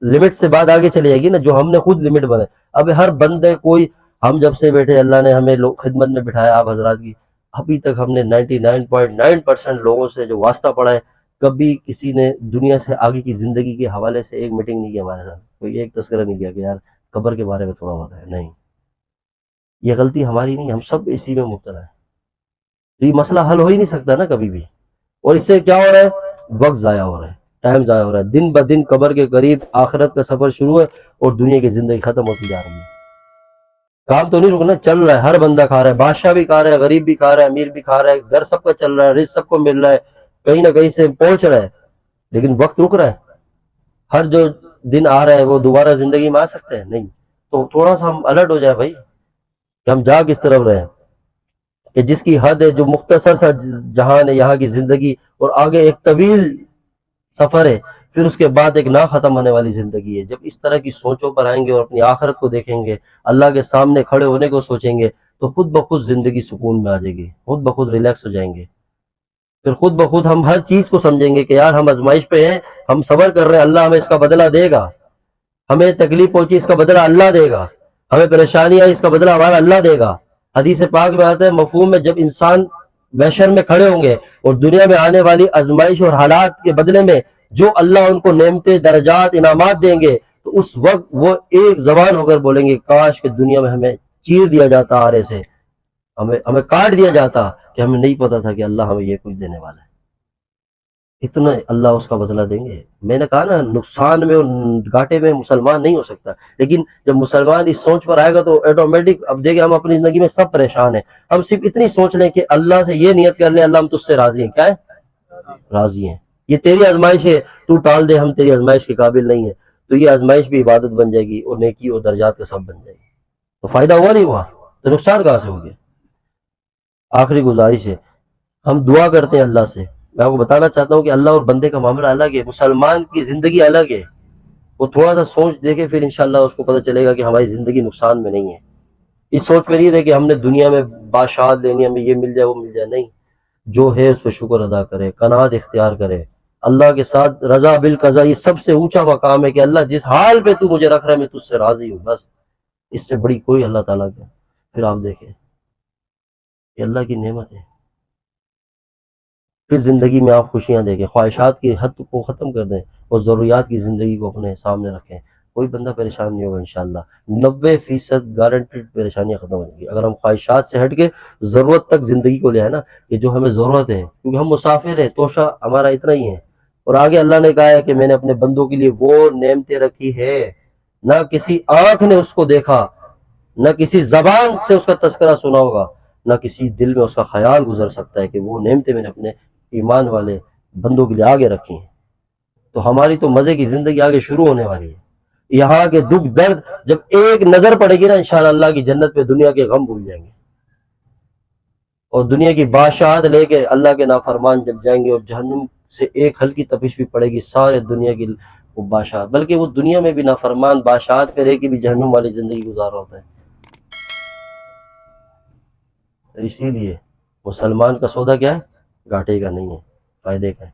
Limit سے بعد آگے چلی جائے گی نا، جو ہم نے خود لمٹ بنائے. اب ہر بندے کوئی، ہم جب سے بیٹھے اللہ نے ہمیں خدمت میں بٹھایا آپ حضرات کی، ابھی تک ہم نے 99.9% لوگوں سے جو واسطہ پڑا ہے، کبھی کسی نے دنیا سے آگے کی زندگی کے حوالے سے ایک میٹنگ نہیں کی ہمارے ساتھ، کوئی ایک تذکرہ نہیں کیا کہ یار قبر کے بارے میں تھوڑا ہوتا ہے. نہیں، یہ غلطی ہماری نہیں، ہم سب اسی میں مبتلا ہے. تو یہ مسئلہ حل ہو ہی نہیں سکتا نا کبھی بھی. اور اس سے کیا ہو رہا ہے؟ وقت ضائع ہو رہا ہے، ٹائم ضائع ہو رہا ہے. دن بدن قبر کے قریب آخرت کا سفر شروع ہے اور دنیا کی زندگی ختم ہوتی جا رہی ہے. کام تو نہیں رکنا، چل رہا ہے، ہر بندہ کھا رہا ہے، بادشاہ بھی کھا رہا ہے، غریب بھی کھا رہا ہے، امیر بھی کھا رہا ہے، گھر سب کا چل رہا ہے، رزق سب کو مل رہا ہے، کہیں نہ کہیں سے پہنچ رہا ہے. لیکن وقت رک رہا ہے. ہر جو دن آ رہا ہے وہ دوبارہ زندگی میں آ سکتا ہے؟ نہیں. تو تھوڑا سا ہم الرٹ ہو جائے بھائی کہ ہم جا کس طرف رہے ہیں، کہ جس کی حد ہے، جو مختصر سا جہان ہے یہاں کی زندگی، اور آگے ایک طویل سفر ہے، پھر اس کے بعد ایک نہ ختم ہونے والی زندگی ہے. جب اس طرح کی سوچوں پر آئیں گے اور اپنی آخرت کو دیکھیں گے، اللہ کے سامنے کھڑے ہونے کو سوچیں گے، تو خود بخود زندگی سکون میں آ جائے گی، خود بخود ریلیکس ہو جائیں گے. پھر خود بخود ہم ہر چیز کو سمجھیں گے کہ یار ہم آزمائش پہ ہیں، ہم صبر کر رہے ہیں، اللہ ہمیں اس کا بدلہ دے گا. ہمیں تکلیف پہنچی، اس کا بدلہ اللہ دے گا. ہمیں پریشانی آئی، اس کا بدلہ ہمارا اللہ دے گا. حدیث پاک میں آتا ہے مفہوم میں، جب انسان محشر میں کھڑے ہوں گے اور دنیا میں آنے والی آزمائش اور حالات کے بدلے میں جو اللہ ان کو نعمتیں، درجات، انعامات دیں گے، تو اس وقت وہ ایک زبان ہو کر بولیں گے کاش کہ دنیا میں ہمیں چیر دیا جاتا آرے سے، ہمیں کاٹ دیا جاتا، کہ ہمیں نہیں پتا تھا کہ اللہ ہمیں یہ کچھ دینے والا ہے. اتنا اللہ اس کا بدلہ دیں گے. میں نے کہا نا، نقصان میں اور گھاٹے میں مسلمان نہیں ہو سکتا، لیکن جب مسلمان اس سوچ پر آئے گا تو آٹومیٹک، اب دیکھیں ہم اپنی زندگی میں سب پریشان ہیں، ہم صرف اتنی سوچ لیں کہ اللہ سے یہ نیت کر لیں اللہ ہم تجھ سے راضی ہیں. کیا ہے؟ راضی ہیں. یہ تیری آزمائش ہے، تو ٹال دے، ہم تیری آزمائش کے قابل نہیں ہیں، تو یہ آزمائش بھی عبادت بن جائے گی اور نیکی اور درجات کا سب بن جائے گی. تو فائدہ ہوا نہیں ہوا؟ تو نقصان کہاں سے ہو گیا؟ آخری گزارش ہے، ہم دعا کرتے ہیں اللہ سے. میں آپ کو بتانا چاہتا ہوں کہ اللہ اور بندے کا معاملہ الگ ہے، مسلمان کی زندگی الگ ہے. وہ تھوڑا سا سوچ دیکھے، پھر انشاءاللہ اس کو پتہ چلے گا کہ ہماری زندگی نقصان میں نہیں ہے. اس سوچ پہ نہیں رہے کہ ہم نے دنیا میں بادشاہت لینی، ہمیں یہ مل جائے وہ مل جائے. نہیں، جو ہے اس پہ شکر ادا کرے، قناعت اختیار کرے اللہ کے ساتھ. رضا بالقضاء یہ سب سے اونچا مقام ہے کہ اللہ جس حال پہ تو مجھے رکھ رہا ہے میں تجھ سے راضی ہوں، بس. اس سے بڑی کوئی اللہ تعالیٰ کا. پھر آپ دیکھیں کہ اللہ کی نعمت ہے. پھر زندگی میں آپ خوشیاں دیکھیں، خواہشات کی حد کو ختم کر دیں اور ضروریات کی زندگی کو اپنے سامنے رکھیں. کوئی بندہ پریشان نہیں ہوگا انشاءاللہ. 90% گارنٹیڈ پریشانیاں ختم ہو جائیں گی اگر ہم خواہشات سے ہٹ کے ضرورت تک زندگی کو لے آئے نا، کہ جو ہمیں ضرورت ہے، کیونکہ ہم مسافر ہیں، توشہ ہمارا اتنا ہی ہے. اور آگے اللہ نے کہا ہے کہ میں نے اپنے بندوں کے لیے وہ نعمتیں رکھی ہے، نہ کسی آنکھ نے اس کو دیکھا، نہ کسی زبان سے اس کا تذکرہ سنا ہوگا، نہ کسی دل میں اس کا خیال گزر سکتا ہے کہ وہ نعمتیں میں نے اپنے ایمان والے بندوں کے لیے آگے رکھی ہیں. تو ہماری تو مزے کی زندگی آگے شروع ہونے والی ہے. یہاں کے دکھ درد جب ایک نظر پڑے گی نا، انشاءاللہ اللہ کی جنت پہ دنیا کے غم بھول جائیں گے. اور دنیا کی بادشاہت لے کے اللہ کے نافرمان جب جائیں گے اور جہنم سے ایک ہلکی تپش بھی پڑے گی، سارے دنیا کی وہ بادشاہ، بلکہ وہ دنیا میں بھی نافرمان بادشاہت پہ رہ کے بھی جہنم والی زندگی گزار ہوتا ہے. اسی لیے مسلمان کا سودا کیا ہے؟ گھاٹے کا نہیں ہے، فائدے کا ہے.